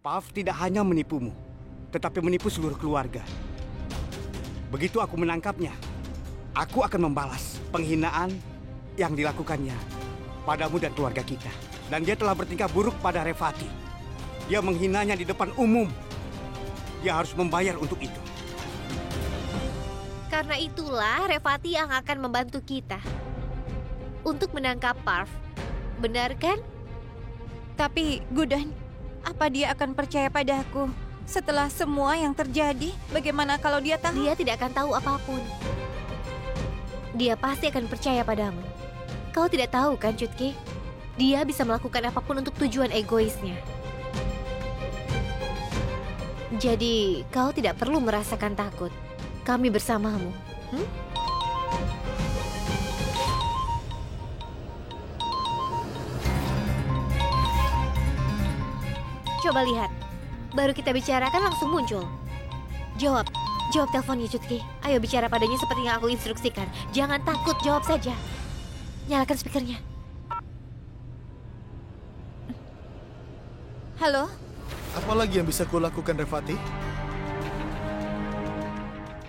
Puff tidak hanya menipumu, tetapi menipu seluruh keluarga. Begitu aku menangkapnya, aku akan membalas penghinaan yang dilakukannya padamu dan keluarga kita. Dan dia telah bertingkah buruk pada Revati. Dia menghinanya di depan umum. Dia harus membayar untuk itu. Karena itulah Revati yang akan membantu kita untuk menangkap Puff. Benar kan? Tapi, Gudan, apa dia akan percaya padaku? Setelah semua yang terjadi, bagaimana kalau dia tahu? Dia tidak akan tahu apapun. Dia pasti akan percaya padamu. Kau tidak tahu kan, Chutki? Dia bisa melakukan apapun untuk tujuan egoisnya. Jadi, kau tidak perlu merasakan takut. Kami bersamamu. Coba lihat. Baru kita bicarakan langsung muncul. Jawab teleponnya, Chutki. Ayo bicara padanya seperti yang aku instruksikan. Jangan takut, jawab saja. Nyalakan speakernya. Halo? Apa lagi yang bisa kulakukan, Revati?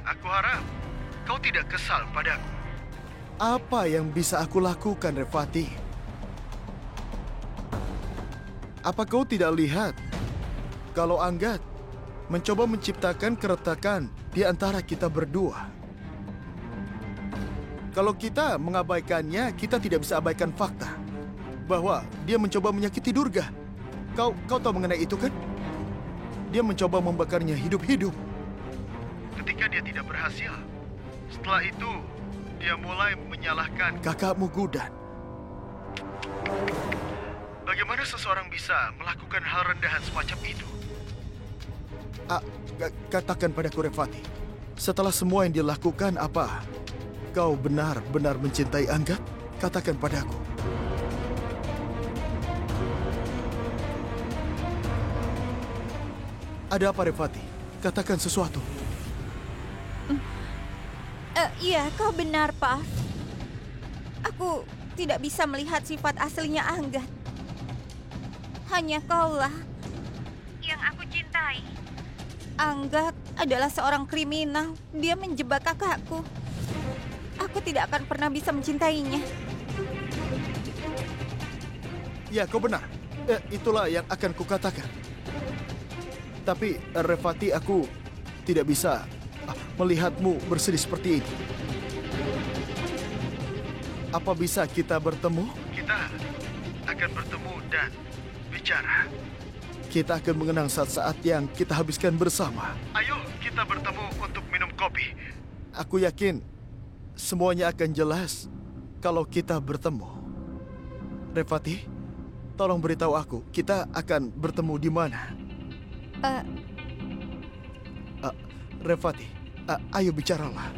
Aku harap kau tidak kesal padaku. Apa yang bisa aku lakukan, Revati? Apa kau tidak lihat kalau Anggat mencoba menciptakan keretakan di antara kita berdua? Kalau kita mengabaikannya, kita tidak bisa abaikan fakta bahwa dia mencoba menyakiti Durga. Kau tahu mengenai itu kan? Dia mencoba membakarnya hidup-hidup. Ketika dia tidak berhasil, setelah itu dia mulai menyalahkan kakakmu Gudan. Bagaimana seseorang bisa melakukan hal rendahan semacam itu? Katakan padaku, Revati. Setelah semua yang dilakukan, apa kau benar-benar mencintai Anggat? Katakan padaku. Ada apa, Revati? Katakan sesuatu. Iya, kau benar, Puff. Aku tidak bisa melihat sifat aslinya Anggat. Hanya kaulah yang aku cintai. Anggat adalah seorang kriminal. Dia menjebak kakakku. Aku tidak akan pernah bisa mencintainya. Ya, kau benar. Itulah yang akan kukatakan. Tapi, Revati, aku tidak bisa melihatmu bersedih seperti ini. Apa bisa kita bertemu? Kita akan bertemu dan bicara. Kita akan mengenang saat-saat yang kita habiskan bersama. Ayo, kita bertemu untuk minum kopi. Aku yakin semuanya akan jelas kalau kita bertemu. Revati, tolong beritahu aku, kita akan bertemu di mana? Revati, ayo bicaralah.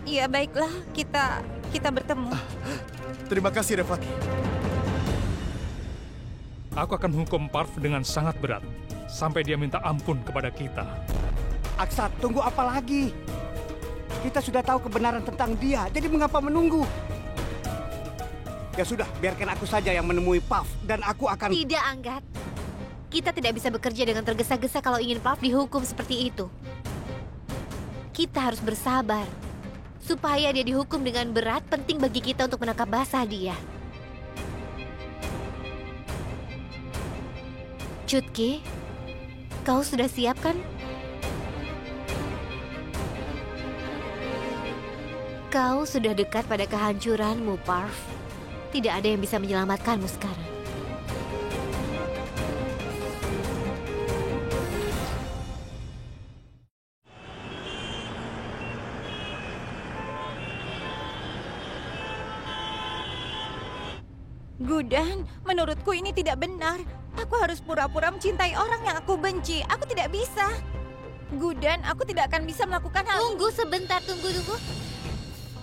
Ya baiklah, kita bertemu. Terima kasih, Revati. Aku akan menghukum Parv dengan sangat berat, sampai dia minta ampun kepada kita. Aksat, tunggu apa lagi? Kita sudah tahu kebenaran tentang dia, jadi mengapa menunggu? Ya sudah, biarkan aku saja yang menemui Puff, dan aku akan... Tidak, Anggat. Kita tidak bisa bekerja dengan tergesa-gesa kalau ingin Puff dihukum seperti itu. Kita harus bersabar. Supaya dia dihukum dengan berat, penting bagi kita untuk menangkap basah dia. Chutki, kau sudah siap kan? Kau sudah dekat pada kehancuranmu, Parv. Tidak ada yang bisa menyelamatkanmu sekarang. Gudan, menurutku ini tidak benar. Aku harus pura-pura mencintai orang yang aku benci. Aku tidak bisa. Gudan, aku tidak akan bisa melakukan hal ini. Tunggu sebentar, tunggu.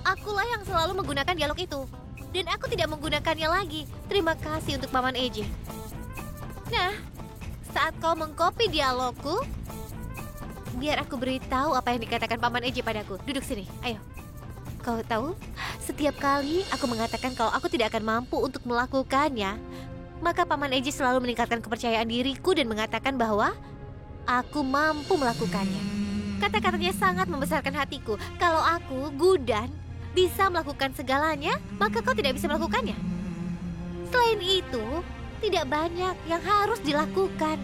Akulah yang selalu menggunakan dialog itu. Dan aku tidak menggunakannya lagi. Terima kasih untuk Paman Eje. Nah, saat kau mengcopy dialogku, biar aku beritahu apa yang dikatakan Paman Eje padaku. Duduk sini, ayo. Kau tahu, Setiap kali aku mengatakan kalau aku tidak akan mampu untuk melakukannya, maka Paman Eji selalu meningkatkan kepercayaan diriku dan mengatakan bahwa aku mampu melakukannya. Kata-katanya sangat membesarkan hatiku. Kalau aku, Gudan, bisa melakukan segalanya, maka kau tidak bisa melakukannya. Selain itu, tidak banyak yang harus dilakukan.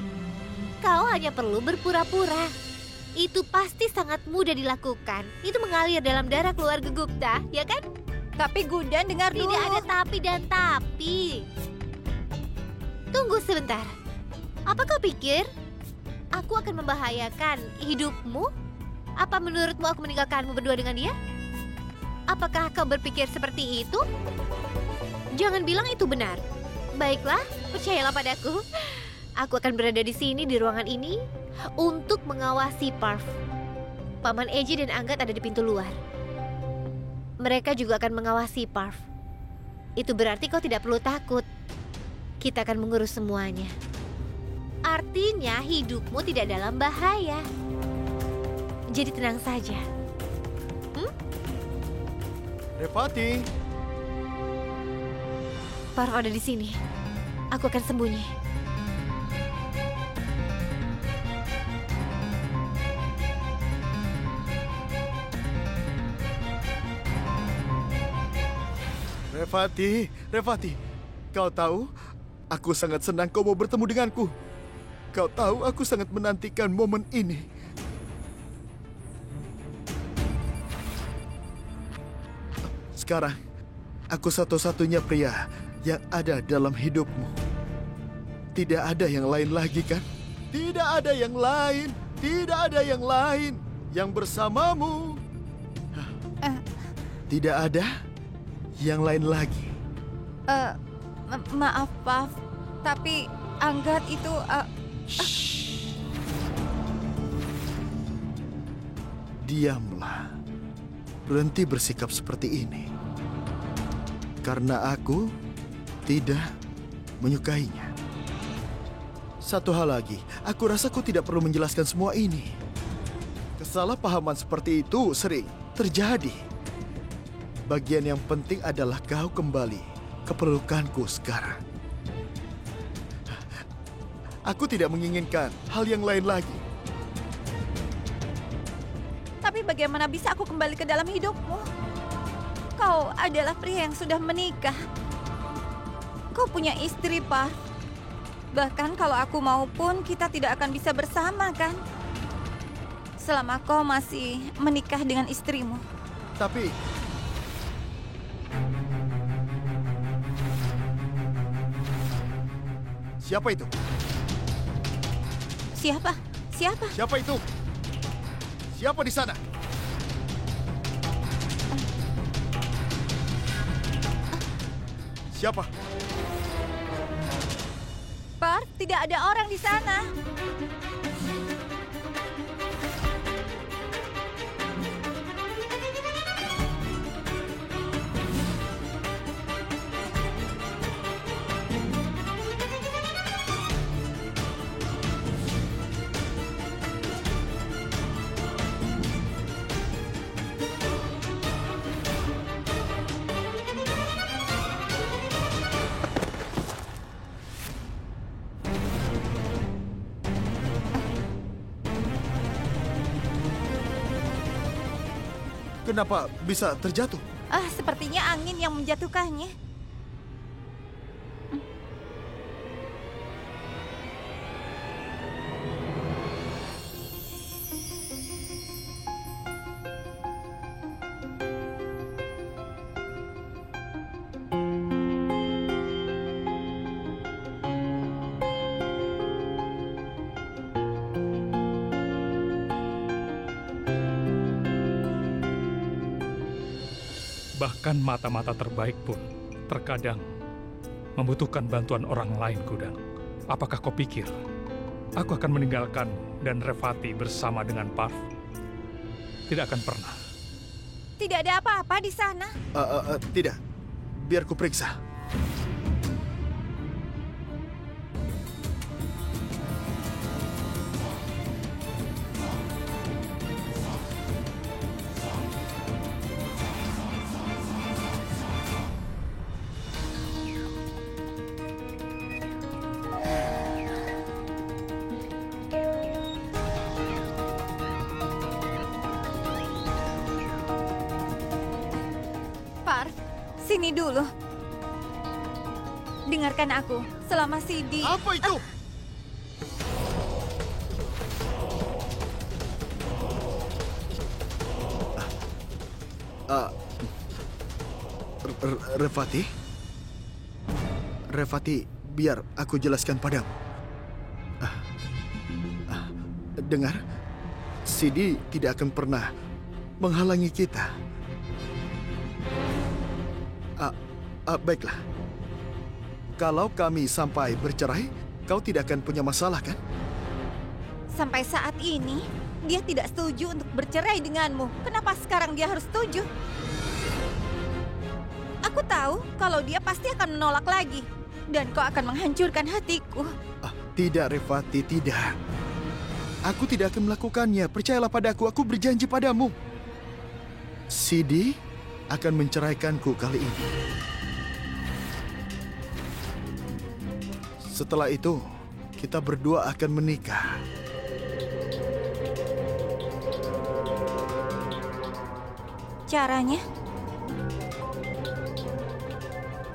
Kau hanya perlu berpura-pura. Itu pasti sangat mudah dilakukan. Itu mengalir dalam darah keluarga Gupta, ya kan? Tapi Gudan, dengar dulu. Tidak ada tapi dan tapi. Tunggu sebentar. Apa kau pikir aku akan membahayakan hidupmu? Apa menurutmu aku meninggalkanmu berdua dengan dia? Apakah kau berpikir seperti itu? Jangan bilang itu benar. Baiklah, percayalah padaku. Aku akan berada di sini di ruangan ini untuk mengawasi Parv. Paman Eji dan Anggat ada di pintu luar. Mereka juga akan mengawasi Parv. Itu berarti kau tidak perlu takut. Kita akan mengurus semuanya. Artinya hidupmu tidak dalam bahaya. Jadi tenang saja. Revati, Parv ada di sini. Aku akan sembunyi. Revati, kau tahu, aku sangat senang kau mau bertemu denganku. Kau tahu, aku sangat menantikan momen ini. Sekarang, aku satu-satunya pria yang ada dalam hidupmu. Tidak ada yang lain lagi, kan? Tidak ada yang lain, tidak ada yang lain yang bersamamu. Tidak ada yang lain lagi. Maaf, Parv. Tapi Anggat itu... Diamlah. Berhenti bersikap seperti ini. Karena aku tidak menyukainya. Satu hal lagi, aku rasa kau tidak perlu menjelaskan semua ini. Kesalahpahaman seperti itu sering terjadi. Bagian yang penting adalah kau kembali ke pelukanku sekarang. Aku tidak menginginkan hal yang lain lagi. Tapi bagaimana bisa aku kembali ke dalam hidupmu? Kau adalah pria yang sudah menikah. Kau punya istri, Parv. Bahkan kalau aku mau pun kita tidak akan bisa bersama, kan? Selama kau masih menikah dengan istrimu. Tapi... Siapa itu? Siapa? Siapa? Siapa itu? Siapa di sana? Siapa? Parv, tidak ada orang di sana. Kenapa bisa terjatuh? Sepertinya angin yang menjatuhkannya. Bahkan mata-mata terbaik pun terkadang membutuhkan bantuan orang lain, Gudang. Apakah kau pikir aku akan meninggalkan dan Revati bersama dengan Parv? Tidak akan pernah. Tidak ada apa-apa di sana. Tidak. Biar ku periksa. Sini dulu. Dengarkan aku. Selama Sidi... Apa itu? Revati? Revati, biar aku jelaskan padamu. Dengar, Sidi tidak akan pernah menghalangi kita. Baiklah. Kalau kami sampai bercerai, kau tidak akan punya masalah, kan? Sampai saat ini, dia tidak setuju untuk bercerai denganmu. Kenapa sekarang dia harus setuju? Aku tahu kalau dia pasti akan menolak lagi. Dan kau akan menghancurkan hatiku. Tidak, Revati, tidak. Aku tidak akan melakukannya. Percayalah padaku, aku berjanji padamu. Sidi akan menceraikanku kali ini. Setelah itu, kita berdua akan menikah. Caranya?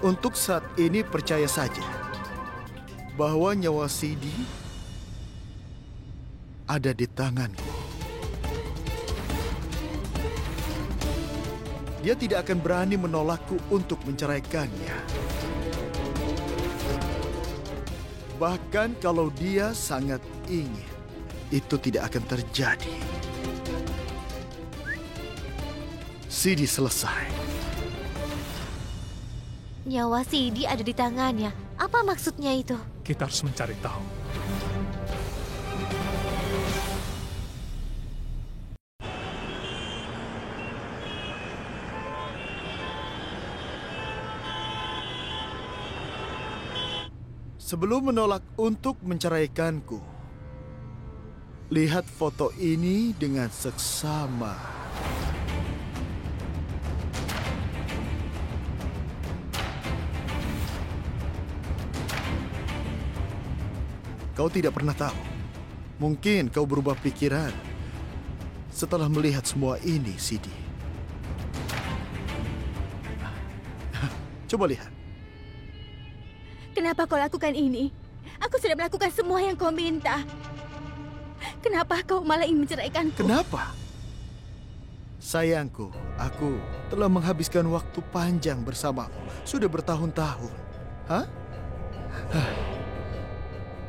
Untuk saat ini percaya saja bahwa nyawa Sidi ada di tanganku. Dia tidak akan berani menolakku untuk menceraikannya. Bahkan kalau dia sangat ingin, itu tidak akan terjadi. Sidi selesai. Nyawa Sidi ada di tangannya. Apa maksudnya itu? Kita harus mencari tahu. Sebelum menolak untuk menceraikanku, lihat foto ini dengan seksama. Kau tidak pernah tahu. Mungkin kau berubah pikiran setelah melihat semua ini, Sidi. Coba lihat. Kenapa kau lakukan ini? Aku sudah melakukan semua yang kau minta. Kenapa kau malah ingin menceraikanku? Kenapa? Sayangku, aku telah menghabiskan waktu panjang bersamamu. Sudah bertahun-tahun. Hah?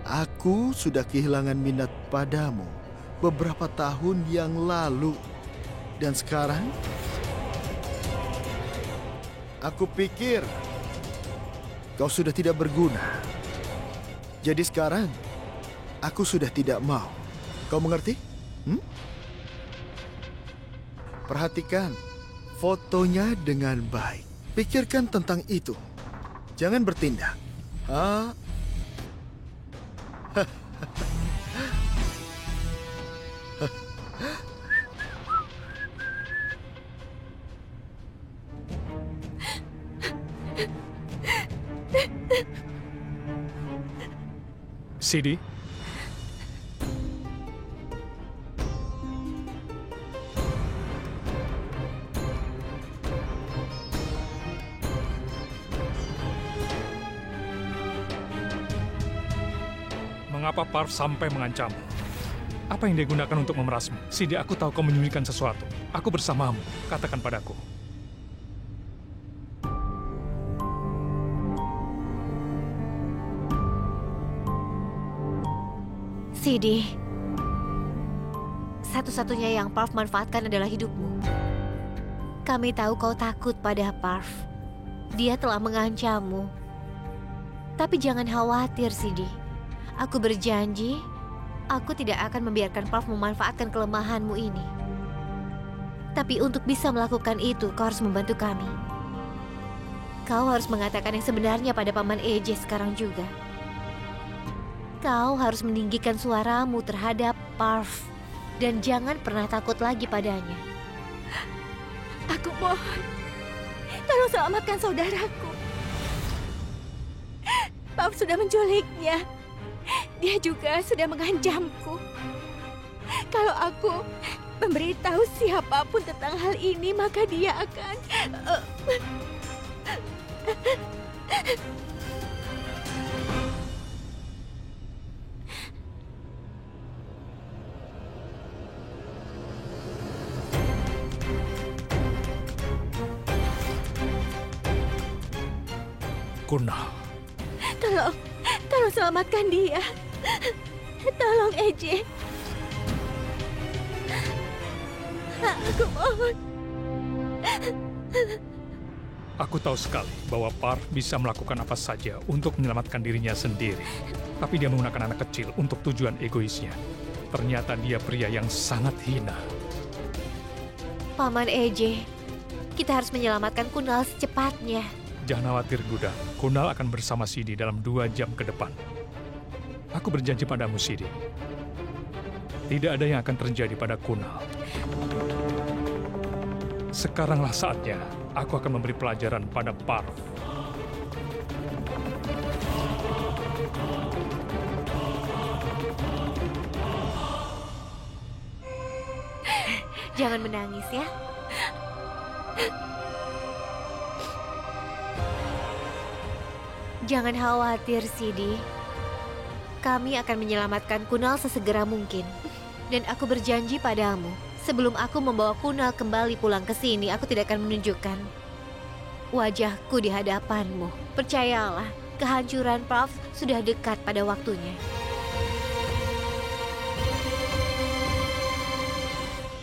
Aku sudah kehilangan minat padamu beberapa tahun yang lalu. Dan sekarang, aku pikir kau sudah tidak berguna. Jadi sekarang, aku sudah tidak mau. Kau mengerti? Perhatikan fotonya dengan baik. Pikirkan tentang itu. Jangan bertindak. Sidi? Mengapa Parv sampai mengancammu? Apa yang dia gunakan untuk memerasmu? Sidi, aku tahu kau menyembunyikan sesuatu. Aku bersamamu. Katakan padaku. Sidi, satu-satunya yang Parv manfaatkan adalah hidupmu. Kami tahu kau takut pada Parv. Dia telah mengancammu. Tapi jangan khawatir, Sidi. Aku berjanji, aku tidak akan membiarkan Parv memanfaatkan kelemahanmu ini. Tapi untuk bisa melakukan itu, kau harus membantu kami. Kau harus mengatakan yang sebenarnya pada Paman Eje sekarang juga. Kau harus meninggikan suaramu terhadap Parv. Dan jangan pernah takut lagi padanya. Aku mohon, tolong selamatkan saudaraku. Parv sudah menculiknya. Dia juga sudah mengancamku. Kalau aku memberitahu siapapun tentang hal ini, maka dia akan... Kunal, Tolong selamatkan dia. Tolong, EJ. Aku mohon. aku tahu sekali bahwa Parv bisa melakukan apa saja untuk menyelamatkan dirinya sendiri. Tapi dia menggunakan anak kecil untuk tujuan egoisnya. Ternyata dia pria yang sangat hina. Paman EJ, kita harus menyelamatkan Kunal secepatnya. Jangan khawatir, Gudang. Kunal akan bersama Sidi dalam 2 jam ke depan. Aku berjanji padamu, Sidi. Tidak ada yang akan terjadi pada Kunal. Sekaranglah saatnya aku akan memberi pelajaran pada Parv. Jangan menangis ya. Jangan khawatir, Sidi. Kami akan menyelamatkan Kunal sesegera mungkin. Dan aku berjanji padamu, sebelum aku membawa Kunal kembali pulang ke sini, aku tidak akan menunjukkan wajahku di hadapanmu. Percayalah, kehancuran Parv sudah dekat pada waktunya.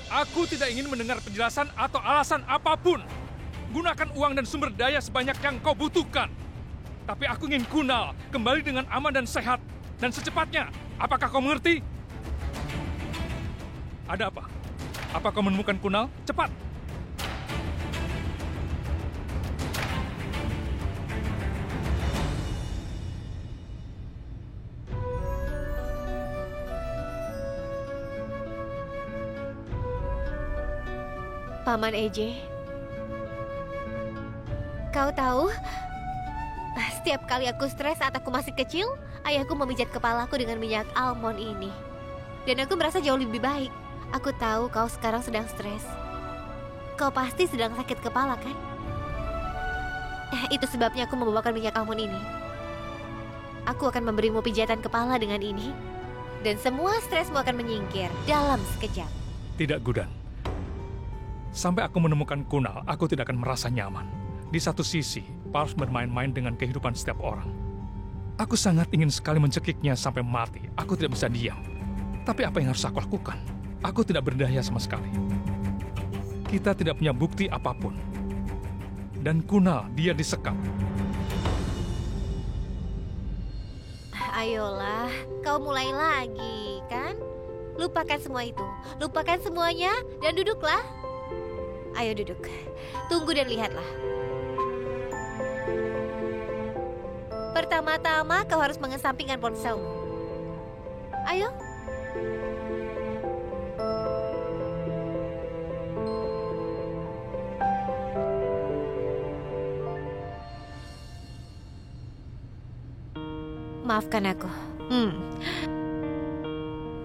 Aku tidak ingin mendengar penjelasan atau alasan apapun. Gunakan uang dan sumber daya sebanyak yang kau butuhkan. Tapi aku ingin Kunal kembali dengan aman dan sehat. Dan secepatnya. Apakah kau mengerti? Ada apa? Apa kau menemukan Kunal? Cepat! Paman EJ, kau tahu, setiap kali aku stres saat aku masih kecil, ayahku memijat kepalaku dengan minyak almond ini. Dan aku merasa jauh lebih baik. Aku tahu kau sekarang sedang stres. Kau pasti sedang sakit kepala, kan? Itu sebabnya aku membawakan minyak almond ini. Aku akan memberimu pijatan kepala dengan ini. Dan semua stresmu akan menyingkir dalam sekejap. Tidak, Gudan. Sampai aku menemukan Kunal, aku tidak akan merasa nyaman. Di satu sisi, Parv bermain-main dengan kehidupan setiap orang. Aku sangat ingin sekali mencekiknya sampai mati. Aku tidak bisa diam. Tapi apa yang harus aku lakukan? Aku tidak berdaya sama sekali. Kita tidak punya bukti apapun. Dan Kunal, dia disekap. Ayolah, kau mulai lagi, kan? Lupakan semua itu. Lupakan semuanya dan duduklah. Ayo duduk. Tunggu dan lihatlah. Pertama-tama kau harus mengesampingkan ponselmu. Ayo. Maafkan aku.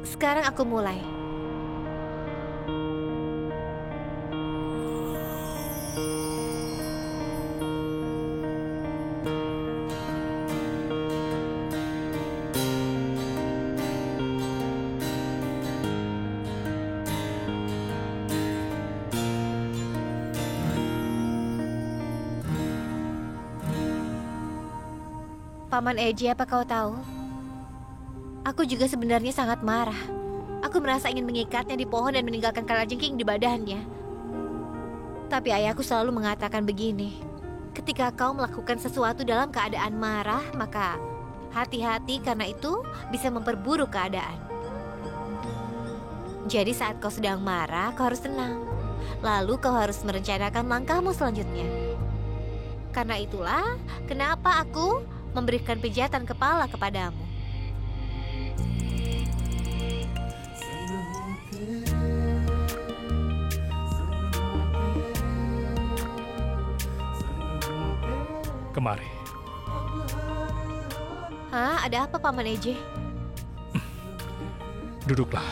Sekarang aku mulai. Paman EJ, apa kau tahu? Aku juga sebenarnya sangat marah. Aku merasa ingin mengikatnya di pohon dan meninggalkan kalajengking di badannya. Tapi ayahku selalu mengatakan begini. Ketika kau melakukan sesuatu dalam keadaan marah, maka hati-hati karena itu bisa memperburuk keadaan. Jadi saat kau sedang marah, kau harus tenang. Lalu kau harus merencanakan langkahmu selanjutnya. Karena itulah kenapa aku memberikan pijatan kepala kepadamu. Kemari. Hah? Ada apa, Paman EJ? Duduklah.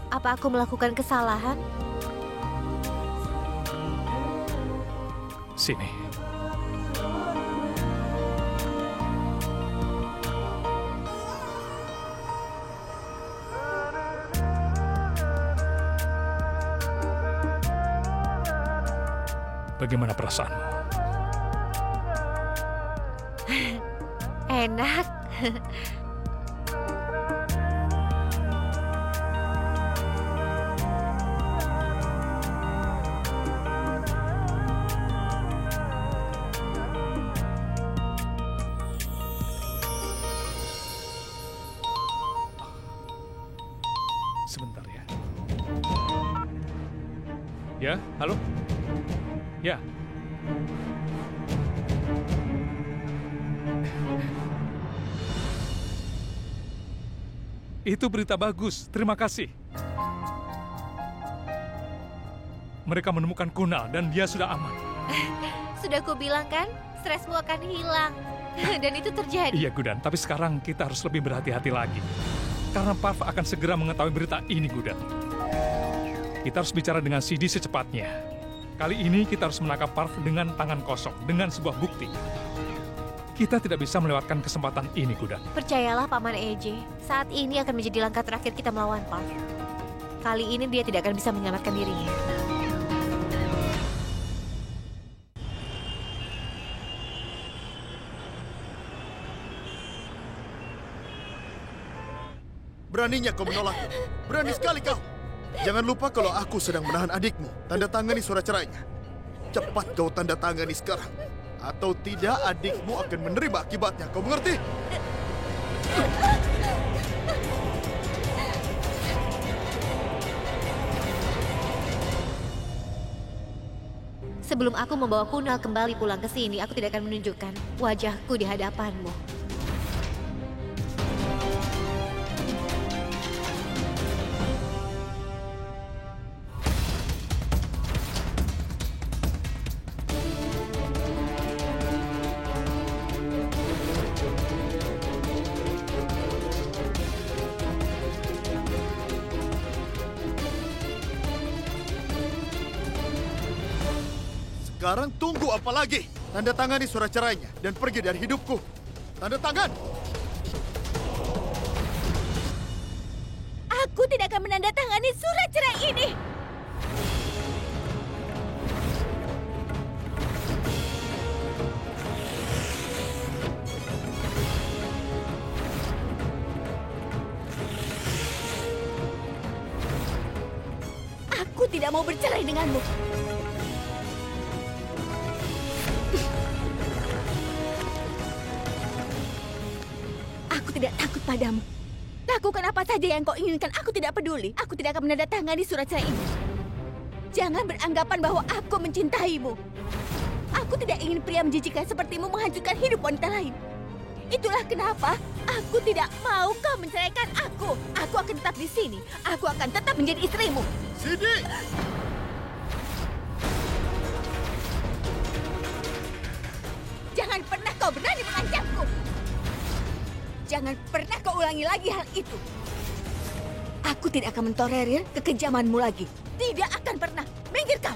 Apa aku melakukan kesalahan? Sini. bagaimana perasaanmu? Enak. Sebentar ya. Ya, halo? Ya. Itu berita bagus, terima kasih. Mereka menemukan Kunal dan dia sudah aman. Sudah ku bilang kan, stresmu akan hilang. Dan itu terjadi. Iya, Gudan, tapi sekarang kita harus lebih berhati-hati lagi. Karena Parv akan segera mengetahui berita ini, Gudan. Kita harus bicara dengan Sidi secepatnya. Kali ini kita harus menangkap Parv dengan tangan kosong, dengan sebuah bukti. Kita tidak bisa melewatkan kesempatan ini, Gudan. Percayalah, Paman EJ. Saat ini akan menjadi langkah terakhir kita melawan Parv. Kali ini dia tidak akan bisa menyelamatkan dirinya. Beraninya kau menolakku. Berani sekali kau. Jangan lupa kalau aku sedang menahan adikmu. Tanda tangani surat cerainya. Cepat kau tanda tangani sekarang. Atau tidak, adikmu akan menerima akibatnya. Kau mengerti? Sebelum aku membawa Kunal kembali pulang ke sini, aku tidak akan menunjukkan wajahku di hadapanmu. Sekarang tunggu apa lagi? Tanda tangani surat cerainya dan pergi dari hidupku. Tanda tangan! Aku tidak akan menandatangani surat cerai ini. Aku tidak mau bercerai denganmu. Aku tidak takut padamu. Lakukan apa saja yang kau inginkan, aku tidak peduli. Aku tidak akan menandatangani surat cerai ini. Jangan beranggapan bahwa aku mencintaimu. Aku tidak ingin pria menjijikan sepertimu menghancurkan hidup wanita lain. Itulah kenapa aku tidak mau kau menceraikan aku. Aku akan tetap di sini. Aku akan tetap menjadi istrimu. Sidi! Jangan pernah kau berani mengancamku. Jangan pernah kau ulangi lagi hal itu. Aku tidak akan mentolerir kekejamanmu lagi. Tidak akan pernah. Minggir kau.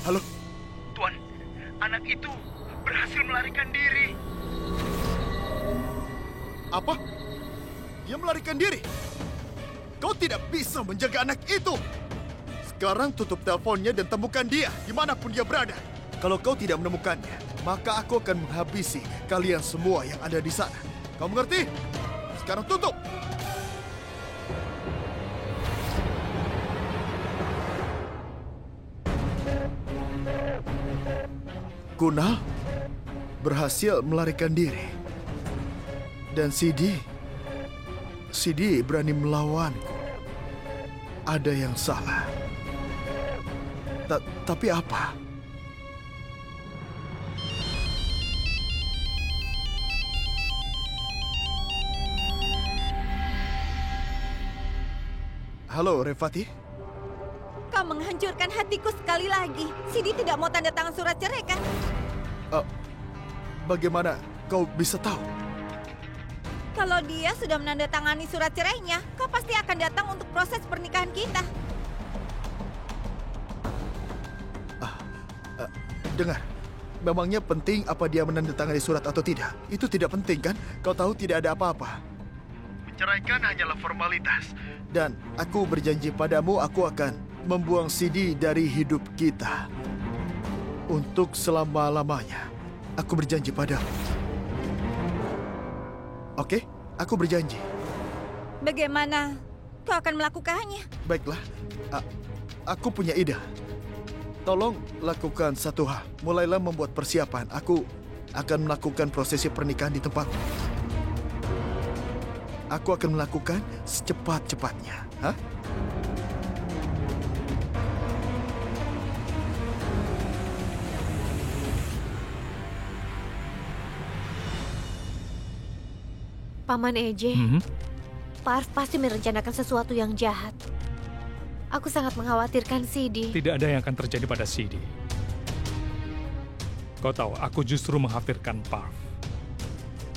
Halo? Tuan, anak itu berhasil melarikan diri. Apa? Dia melarikan diri? Kau tidak bisa menjaga anak itu. Sekarang tutup teleponnya dan temukan dia dimanapun dia berada. Kalau kau tidak menemukannya, maka aku akan menghabisi kalian semua yang ada di sana. Kau mengerti? Sekarang tutup. Kunal berhasil melarikan diri. Dan Sidi berani melawanku. Ada yang salah. Tapi apa? Halo, Revati. Kau menghancurkan hatiku sekali lagi. Sidi tidak mau tanda tangan surat cerai kan? Bagaimana kau bisa tahu? Kalau dia sudah menandatangani surat cerainya, kau pasti akan datang untuk proses pernikahan kita. Dengar, Memangnya penting apa dia menandatangani surat atau tidak? Itu tidak penting kan? Kau tahu tidak ada apa-apa. Menceraikan hanyalah formalitas. Dan aku berjanji padamu aku akan membuang Sidi dari hidup kita. Untuk selama-lamanya. Aku berjanji padamu. Oke? Aku berjanji. Bagaimana kau akan melakukannya? Baiklah. Aku punya ide. Tolong lakukan satu hal. Mulailah membuat persiapan. Aku akan melakukan prosesi pernikahan di tempatmu. Aku akan melakukan secepat-cepatnya. Hah? Paman Eje, Parv pasti merencanakan sesuatu yang jahat. Aku sangat mengkhawatirkan Sidi. Tidak ada yang akan terjadi pada Sidi. Kau tahu, aku justru mengkhawatirkan Parv.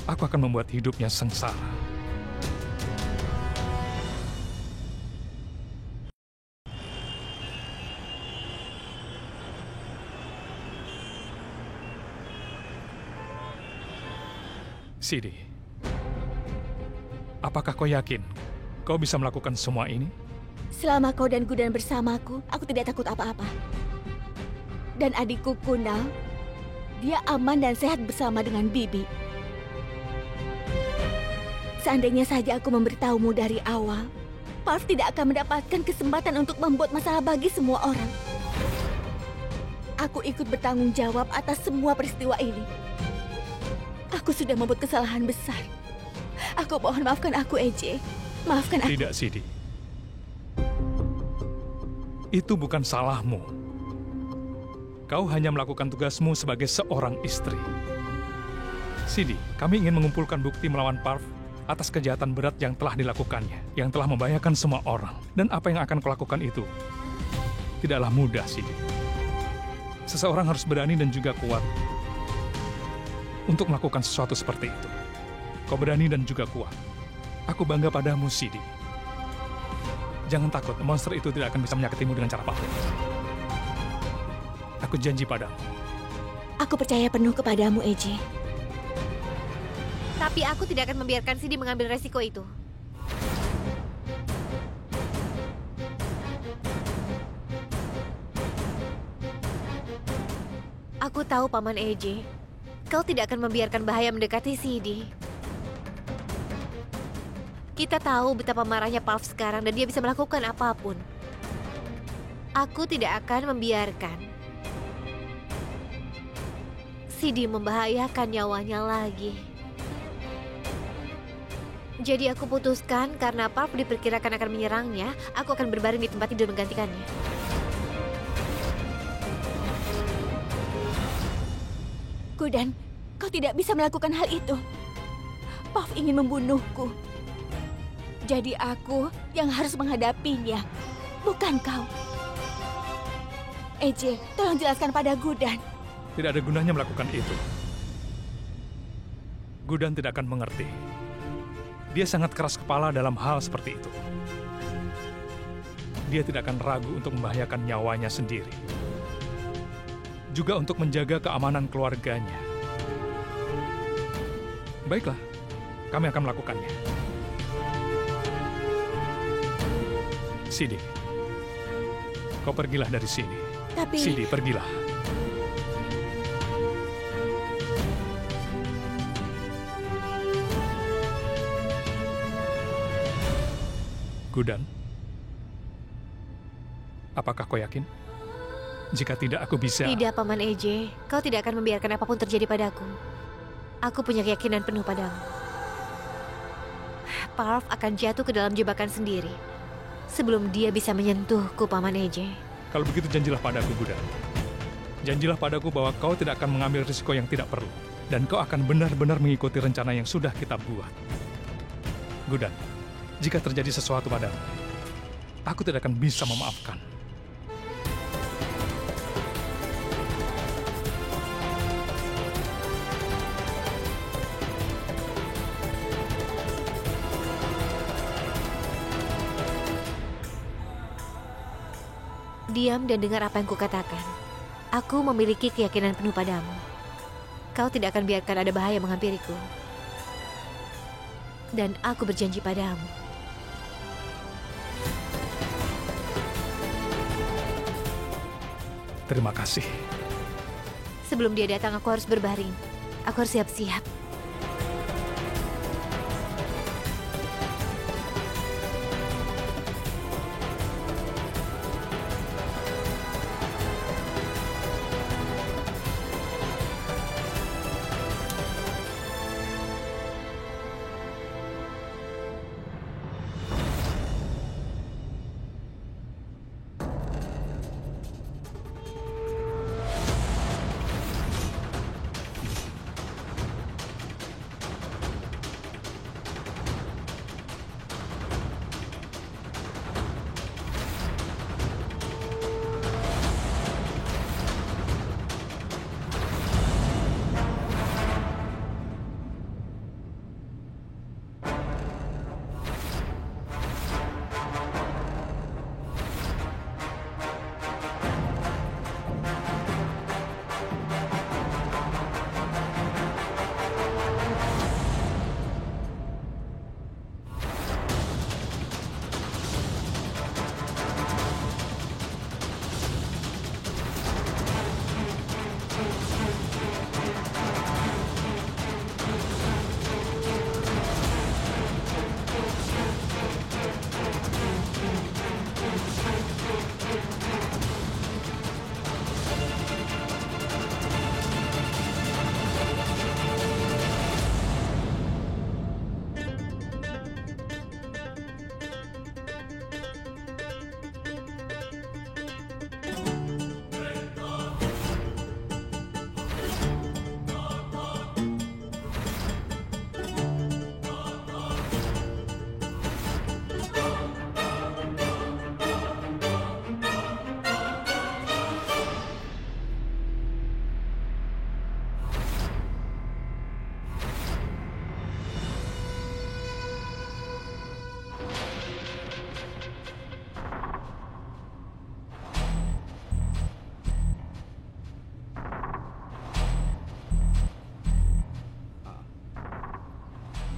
Aku akan membuat hidupnya sengsara. Sidi, apakah kau yakin kau bisa melakukan semua ini? Selama kau dan Gudan bersamaku, aku tidak takut apa-apa. Dan adikku Kunal, dia aman dan sehat bersama dengan Bibi. Seandainya saja aku memberitahumu dari awal, Parv tidak akan mendapatkan kesempatan untuk membuat masalah bagi semua orang. Aku ikut bertanggung jawab atas semua peristiwa ini. Aku sudah membuat kesalahan besar. Aku mohon maafkan aku, Eje. Maafkan aku. Tidak, Sidi. Itu bukan salahmu. Kau hanya melakukan tugasmu sebagai seorang istri. Sidi, kami ingin mengumpulkan bukti melawan Parv atas kejahatan berat yang telah dilakukannya, yang telah membahayakan semua orang. Dan apa yang akan kau lakukan itu tidaklah mudah, Sidi. Seseorang harus berani dan juga kuat untuk melakukan sesuatu seperti itu. Kau berani dan juga kuat. Aku bangga padamu, Sidi. Jangan takut, monster itu tidak akan bisa menyakitimu dengan cara apapun. Aku janji padamu. Aku percaya penuh kepadamu, Eje. Tapi aku tidak akan membiarkan Sidi mengambil resiko itu. Aku tahu, Paman Eje, kau tidak akan membiarkan bahaya mendekati Sidi. Kita tahu betapa marahnya Parv sekarang dan dia bisa melakukan apapun. Aku tidak akan membiarkan Sidi membahayakan nyawanya lagi. Jadi aku putuskan karena Parv diperkirakan akan menyerangnya, aku akan berbaring di tempat tidur menggantikannya. Gudan, kau tidak bisa melakukan hal itu. Parv ingin membunuhku. Jadi aku yang harus menghadapinya, bukan kau. Eje, tolong jelaskan pada Gudan. Tidak ada gunanya melakukan itu. Gudan tidak akan mengerti. Dia sangat keras kepala dalam hal seperti itu. Dia tidak akan ragu untuk membahayakan nyawanya sendiri. Juga untuk menjaga keamanan keluarganya. Baiklah, kami akan melakukannya. Sidi, kau pergilah dari sini. Tapi... Sidi, pergilah. Gudan, apakah kau yakin? Jika tidak, aku bisa... Tidak, Paman Eje. Kau tidak akan membiarkan apapun terjadi padaku. Aku punya keyakinan penuh padamu. Parv akan jatuh ke dalam jebakan sendiri sebelum dia bisa menyentuhku, Paman Eje. Kalau begitu janjilah padaku, Gudan. Janjilah padaku bahwa kau tidak akan mengambil risiko yang tidak perlu. Dan kau akan benar-benar mengikuti rencana yang sudah kita buat. Gudan, jika terjadi sesuatu padamu, aku tidak akan bisa memaafkan. Diam dan dengar apa yang kukatakan. Aku memiliki keyakinan penuh padamu. kau tidak akan biarkan ada bahaya menghampiriku. Dan aku berjanji padamu. Terima kasih. Sebelum dia datang, aku harus berbaring. Aku harus siap-siap.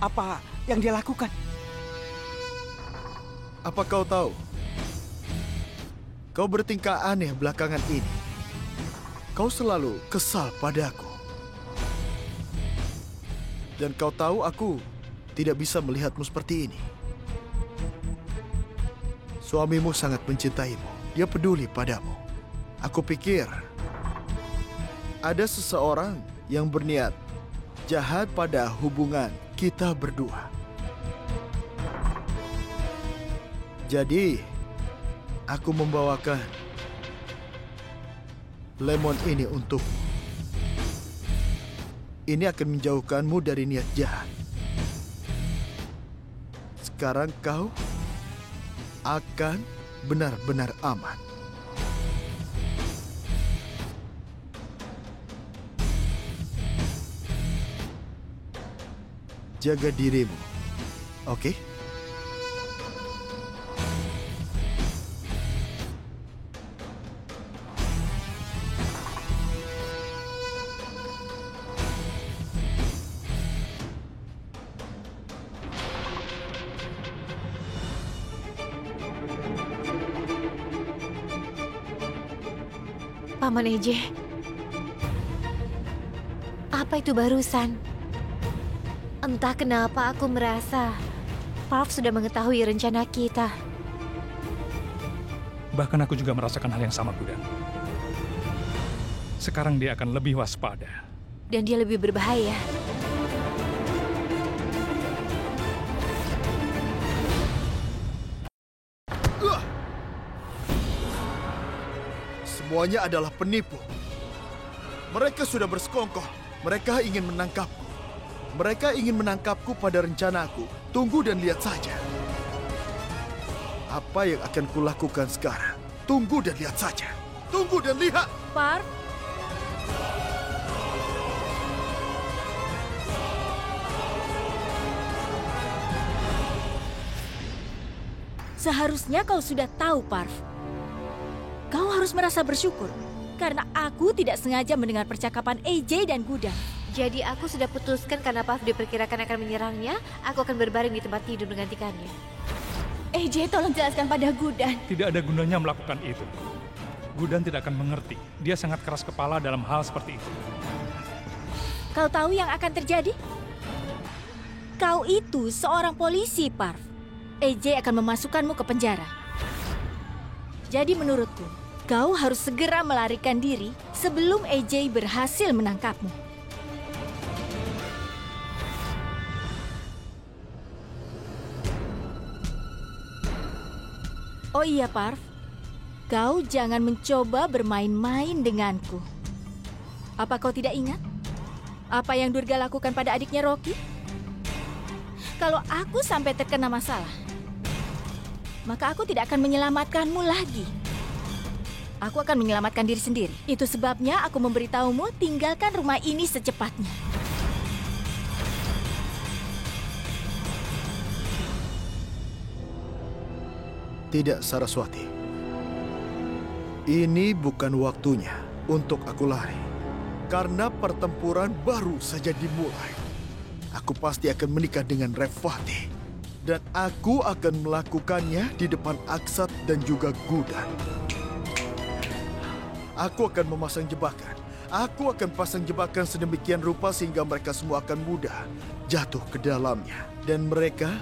Apa yang dia lakukan? Apa kau tahu? Kau bertingkah aneh belakangan ini. Kau selalu kesal padaku. Dan kau tahu aku tidak bisa melihatmu seperti ini. Suamimu sangat mencintaimu. Dia peduli padamu. Aku pikir ada seseorang yang berniat jahat pada hubungan kita berdua. Jadi, aku membawakan lemon ini untukmu. Ini akan menjauhkanmu dari niat jahat. Sekarang kau akan benar-benar aman. Jaga dirimu, oke? Paman Eje, apa itu barusan? Entah kenapa aku merasa Parv sudah mengetahui rencana kita. Bahkan aku juga merasakan hal yang sama, Gudang. Sekarang dia akan lebih waspada. Dan dia lebih berbahaya. Semuanya adalah penipu. Mereka sudah bersekongkol. Mereka ingin menangkapku. Mereka ingin menangkapku pada rencanaku. Tunggu dan lihat saja. Apa yang akan kulakukan sekarang? Tunggu dan lihat saja. Tunggu dan lihat. Parv, seharusnya kau sudah tahu, Parv. Kau harus merasa bersyukur karena aku tidak sengaja mendengar percakapan AJ dan Gudang. Jadi aku sudah putuskan karena Puff diperkirakan akan menyerangnya, aku akan berbaring di tempat tidur menggantikannya. AJ, tolong jelaskan pada Gudan. Tidak ada gunanya melakukan itu. Gudan tidak akan mengerti. Dia sangat keras kepala dalam hal seperti itu. Kau tahu yang akan terjadi? Kau itu seorang polisi, Parv. AJ akan memasukkanmu ke penjara. Jadi menurutku, kau harus segera melarikan diri sebelum AJ berhasil menangkapmu. Oh iya, Parv. Kau jangan mencoba bermain-main denganku. Apa kau tidak ingat? Apa yang Durga lakukan pada adiknya Rocky? Kalau aku sampai terkena masalah, maka aku tidak akan menyelamatkanmu lagi. Aku akan menyelamatkan diri sendiri. Itu sebabnya aku memberitahumu tinggalkan rumah ini secepatnya. Tidak, Saraswati. Ini bukan waktunya untuk aku lari. Karena pertempuran baru saja dimulai. Aku pasti akan menikah dengan Revati. Dan aku akan melakukannya di depan Aksat dan juga Gudan. Aku akan memasang jebakan. Aku akan pasang jebakan sedemikian rupa sehingga mereka semua akan mudah jatuh ke dalamnya. Dan mereka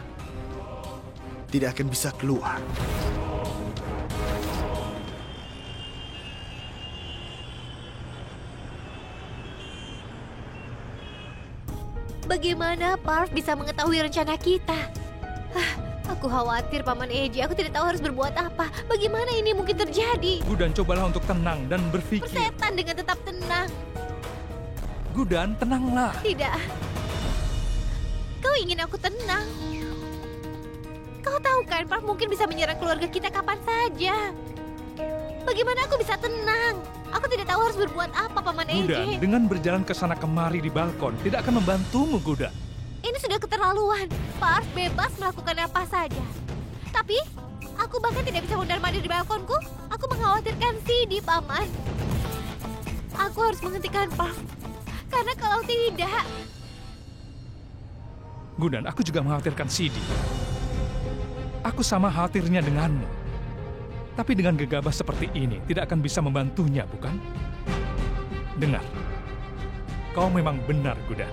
tidak akan bisa keluar. Bagaimana Parv bisa mengetahui rencana kita? Aku khawatir, Paman AJ. Aku tidak tahu harus berbuat apa. Bagaimana ini mungkin terjadi? Gudan, cobalah untuk tenang dan berpikir. Persetan dengan tetap tenang. Gudan, tenanglah. Tidak. Kau ingin aku tenang. Kau tahu kan, Parv mungkin bisa menyerang keluarga kita kapan saja. Bagaimana aku bisa tenang? Aku tidak tahu harus berbuat apa, Paman AJ. Gudan, dengan berjalan ke sana kemari di balkon tidak akan membantumu, Gudan. Ini sudah keterlaluan. Parv bebas melakukan apa saja. Tapi, aku bahkan tidak bisa mondar-mandir di balkonku. Aku mengkhawatirkan Sidi, Paman. Aku harus menghentikan Parv. Karena kalau tidak... Gudan, aku juga mengkhawatirkan Sidi. Aku sama khawatirnya denganmu. Tapi dengan gegabah seperti ini, tidak akan bisa membantunya, bukan? Dengar, kau memang benar, Gudan.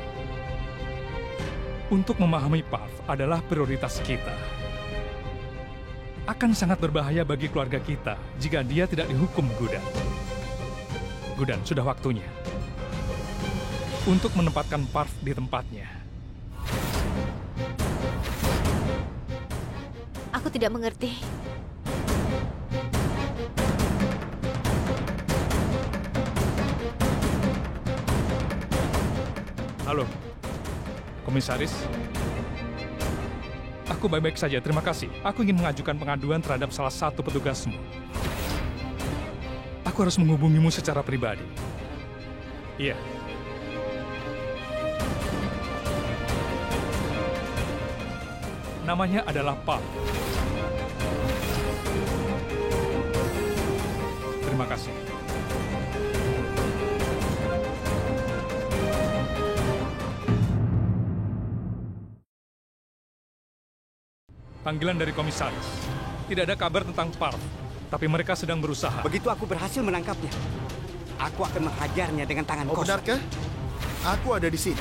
Untuk memahami Parv adalah prioritas kita. Akan sangat berbahaya bagi keluarga kita jika dia tidak dihukum, Gudan. Gudan, sudah waktunya untuk menempatkan Parv di tempatnya. Aku tidak mengerti. Halo, Komisaris. Aku baik-baik saja, terima kasih. Aku ingin mengajukan pengaduan terhadap salah satu petugasmu. Aku harus menghubungimu secara pribadi. Iya. Namanya adalah Parv. Terima kasih. Panggilan dari komisaris. Tidak ada kabar tentang Parv, tapi mereka sedang berusaha. Begitu aku berhasil menangkapnya, aku akan menghajarnya dengan tangan kosong. Benarkah? Aku ada di sini.